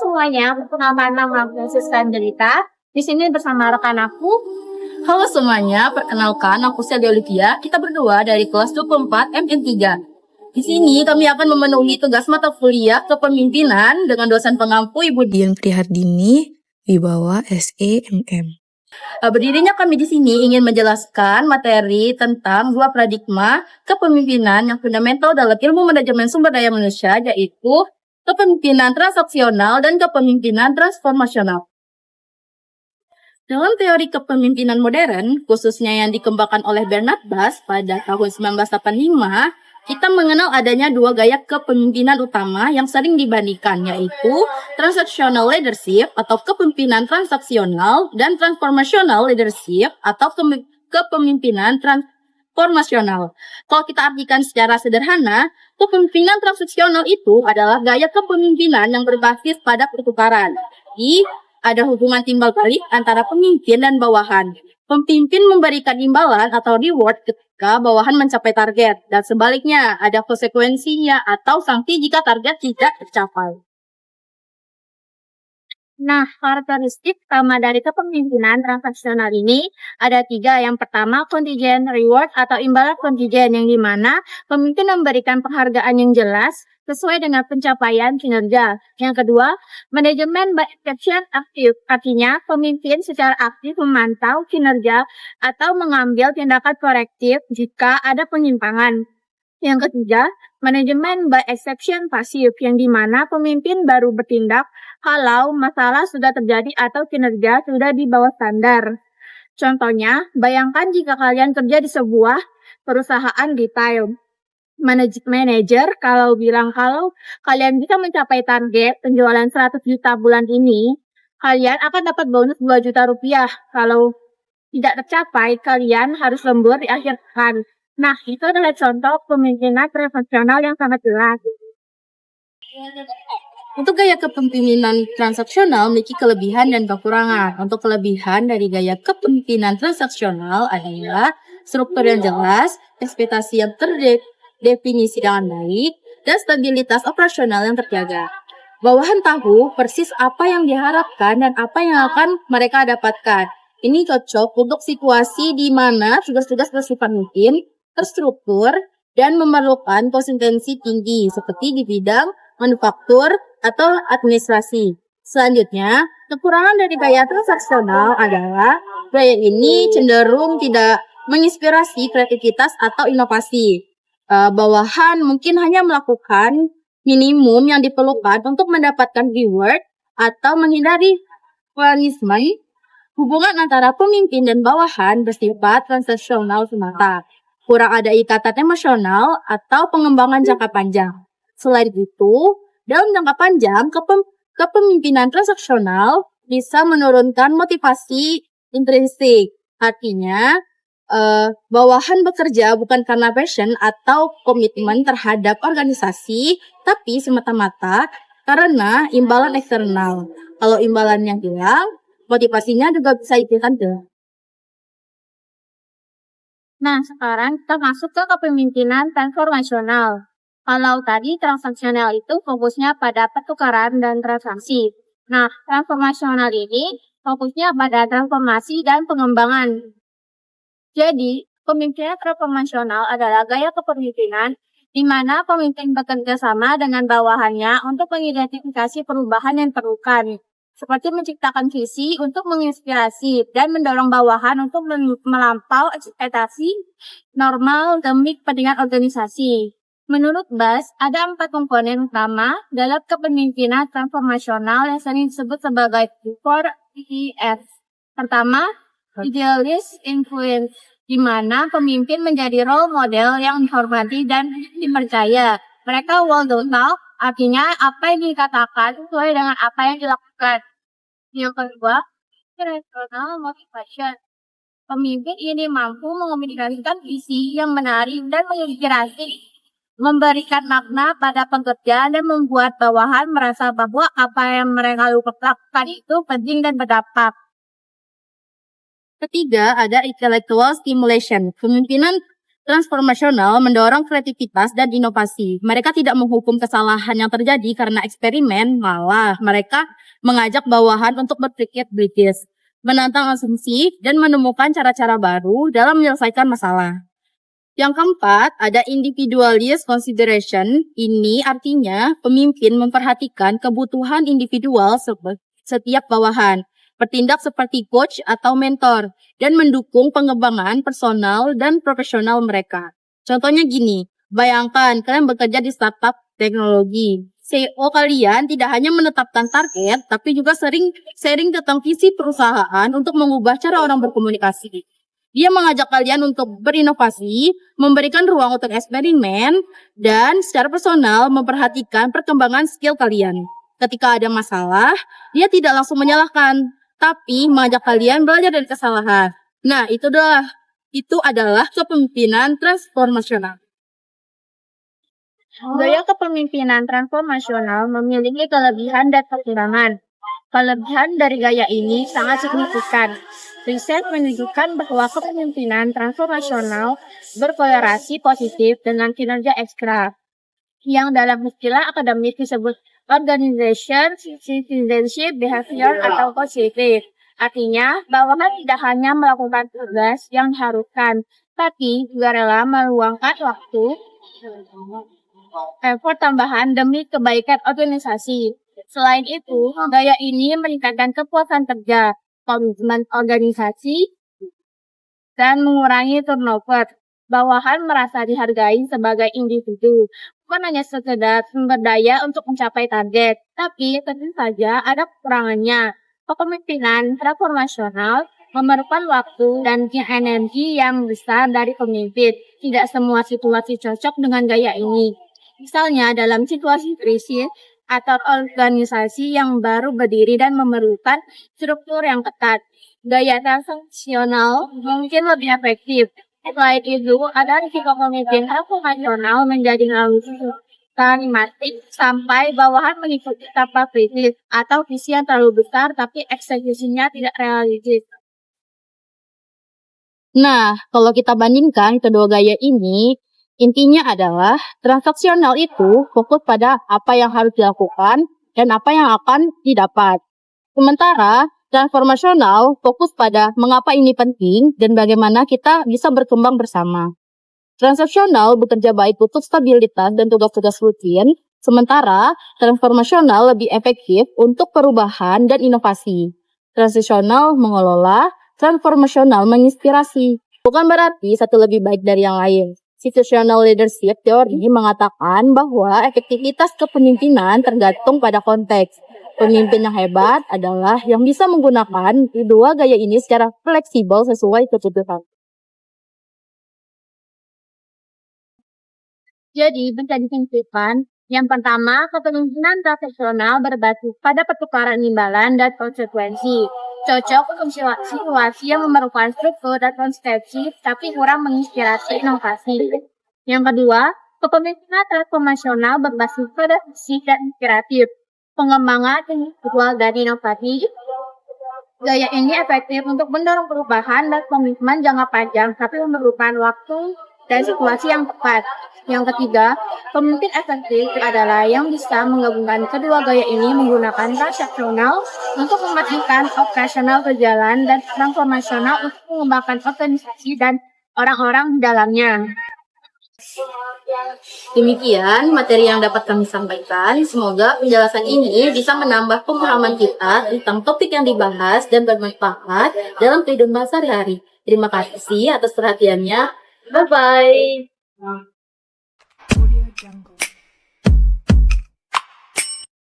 semuanya, perkenalkan nama aku Susan Delita. Di sini bersama rekan aku. Halo semuanya, perkenalkan aku Celia Olivia. Kita berdua dari kelas 24 MN3. Di sini kami akan memenuhi tugas mata kuliah kepemimpinan dengan dosen pengampu Ibu Dian Prihardini, Wibawa SEMM. Berdirinya kami di sini ingin menjelaskan materi tentang dua paradigma kepemimpinan yang fundamental dalam ilmu manajemen sumber daya manusia, yaitu kepemimpinan transaksional dan kepemimpinan transformasional. Dalam teori kepemimpinan modern, khususnya yang dikembangkan oleh Bernard Bass pada tahun 1985, kita mengenal adanya dua gaya kepemimpinan utama yang sering dibandingkan, yaitu transactional leadership atau kepemimpinan transaksional dan transformational leadership atau kepemimpinan transformasional. Kalau kita artikan secara sederhana, kepemimpinan transaksional itu adalah gaya kepemimpinan yang berbasis pada pertukaran. Ada hubungan timbal balik antara pemimpin dan bawahan. Pemimpin memberikan imbalan atau reward ketika bawahan mencapai target, dan sebaliknya ada konsekuensinya atau sanksi jika target tidak tercapai. Nah, karakteristik utama dari kepemimpinan transaksional ini ada 3. Yang pertama, contingent reward atau imbalan kontingen, yang dimana pemimpin memberikan penghargaan yang jelas sesuai dengan pencapaian kinerja. Yang kedua, manajemen by exception aktif, artinya pemimpin secara aktif memantau kinerja atau mengambil tindakan korektif jika ada penyimpangan. Yang ketiga, manajemen by exception pasif, yang dimana pemimpin baru bertindak kalau masalah sudah terjadi atau kinerja sudah di bawah standar. Contohnya, bayangkan jika kalian kerja di sebuah perusahaan retail. Manajer kalau bilang kalau kalian bisa mencapai target penjualan 100 juta bulan ini, kalian akan dapat bonus 2 juta rupiah. Kalau tidak tercapai, kalian harus lembur di akhir pekan. Nah, itu adalah contoh pemimpinan transaksional yang sangat jelas. Untuk gaya kepemimpinan transaksional memiliki kelebihan dan kekurangan. Untuk kelebihan dari gaya kepemimpinan transaksional adalah struktur yang jelas, ekspektasi yang terdefinisi dengan baik, dan stabilitas operasional yang terjaga. Bawahan tahu persis apa yang diharapkan dan apa yang akan mereka dapatkan. Ini cocok untuk situasi di mana tugas-tugas bersifat rutin, terstruktur, dan memerlukan konsistensi tinggi seperti di bidang manufaktur atau administrasi. Selanjutnya, kekurangan dari gaya transaksional adalah gaya ini cenderung tidak menginspirasi kreativitas atau inovasi. Bawahan mungkin hanya melakukan minimum yang diperlukan untuk mendapatkan reward atau menghindari punishment. Hubungan antara pemimpin dan bawahan bersifat transaksional semata. Kurang ada ikatan emosional atau pengembangan jangka panjang. Selain itu, dalam jangka panjang, kepemimpinan transaksional bisa menurunkan motivasi intrinsik. Artinya, bawahan bekerja bukan karena passion atau komitmen terhadap organisasi, tapi semata-mata karena imbalan eksternal. Kalau imbalannya hilang, motivasinya juga bisa ikutan hilang. Nah, sekarang kita masuk ke kepemimpinan transformasional. Kalau tadi transaksional itu fokusnya pada pertukaran dan transaksi. Nah, transformasional ini fokusnya pada transformasi dan pengembangan. Jadi, pemimpinan transformasional adalah gaya kepemimpinan di mana pemimpin bekerja sama dengan bawahannya untuk mengidentifikasi perubahan yang diperlukan, seperti menciptakan visi untuk menginspirasi dan mendorong bawahan untuk melampau ekspektasi normal demi kepentingan organisasi. Menurut Bass, ada 4 komponen utama dalam kepemimpinan transformasional yang sering disebut sebagai 4Ps. Pertama, idealist influence, di mana pemimpin menjadi role model yang dihormati dan dipercaya. Mereka will do talk, artinya apa yang dikatakan sesuai dengan apa yang dilakukan. Yang kedua, personal motivation. Pemimpin ini mampu mengomunikasikan visi yang menarik dan menginspirasi, memberikan makna pada pekerja dan membuat bawahan merasa bahwa apa yang mereka lakukan itu penting dan berdampak. Ketiga, ada intellectual stimulation. Kepemimpinan Transformasional mendorong kreativitas dan inovasi. Mereka tidak menghukum kesalahan yang terjadi karena eksperimen, malah mereka mengajak bawahan untuk berpikir kritis, menantang asumsi, dan menemukan cara-cara baru dalam menyelesaikan masalah. Yang keempat, ada individualist consideration. Ini artinya pemimpin memperhatikan kebutuhan individual setiap bawahan, bertindak seperti coach atau mentor, dan mendukung pengembangan personal dan profesional mereka. Contohnya gini, bayangkan kalian bekerja di startup teknologi. CEO kalian tidak hanya menetapkan target, tapi juga sering sharing tentang visi perusahaan untuk mengubah cara orang berkomunikasi. Dia mengajak kalian untuk berinovasi, memberikan ruang untuk eksperimen, dan secara personal memperhatikan perkembangan skill kalian. Ketika ada masalah, dia tidak langsung menyalahkan, tapi mengajak kalian belajar dari kesalahan. Nah, itu adalah kepemimpinan transformasional. Gaya kepemimpinan transformasional memiliki kelebihan dan kekurangan. Kelebihan dari gaya ini sangat signifikan. Riset menunjukkan bahwa kepemimpinan transformasional berkorelasi positif dengan kinerja ekstra, yang dalam istilah akademik disebut organization, citizenship, behavior, atau positif. Artinya, bawahan tidak hanya melakukan tugas yang diharuskan, tapi juga rela meluangkan waktu, effort tambahan demi kebaikan organisasi. Selain itu, gaya ini meningkatkan kepuasan kerja, komitmen organisasi, dan mengurangi turnover. Bawahan merasa dihargai sebagai individu, bukan hanya sekedar sumber daya untuk mencapai target, tapi tentu saja ada kekurangannya. Kepemimpinan transformasional memerlukan waktu dan energi yang besar dari pemimpin. Tidak semua situasi cocok dengan gaya ini. Misalnya dalam situasi krisis atau organisasi yang baru berdiri dan memerlukan struktur yang ketat. Gaya transaksional mungkin lebih efektif. Selain itu, ada risiko pemimpin transformasional menjadi terlalu karismatik sampai bawahan mengikuti tanpa kritis, atau visi yang terlalu besar tapi eksekusinya tidak realistis. Nah, kalau kita bandingkan kedua gaya ini, intinya adalah transaksional itu fokus pada apa yang harus dilakukan dan apa yang akan didapat. Sementara transformasional fokus pada mengapa ini penting dan bagaimana kita bisa berkembang bersama. Transaksional bekerja baik untuk stabilitas dan tugas-tugas rutin, sementara transformasional lebih efektif untuk perubahan dan inovasi. Transaksional mengelola, transformasional menginspirasi. Bukan berarti satu lebih baik dari yang lain. Situational leadership theory mengatakan bahwa efektivitas kepemimpinan tergantung pada konteks. Pemimpin yang hebat adalah yang bisa menggunakan kedua gaya ini secara fleksibel sesuai kebutuhan. Jadi, bisa disimpulkan, yang pertama, kepemimpinan transaksional berbasis pada pertukaran imbalan dan konsekuensi. Cocok untuk situasi yang memerlukan struktur dan konsepsi, tapi kurang menginspirasi inovasi. Yang kedua, kepemimpinan transformasional berbasis pada visi dan inspiratif. Pengembangan individual dan inovasi. Gaya ini efektif untuk mendorong perubahan dan komitmen jangka panjang, tapi memerlukan waktu dan situasi yang tepat. Yang ketiga, pemimpin efektif adalah yang bisa menggabungkan kedua gaya ini menggunakan transaksional untuk memastikan operasional berjalan dan transformasional untuk mengembangkan organisasi dan orang-orang di dalamnya. Demikian materi yang dapat kami sampaikan. Semoga penjelasan ini bisa menambah pemahaman kita tentang topik yang dibahas dan bermanfaat dalam kehidupan sehari-hari. Terima kasih atas perhatiannya. Bye-bye.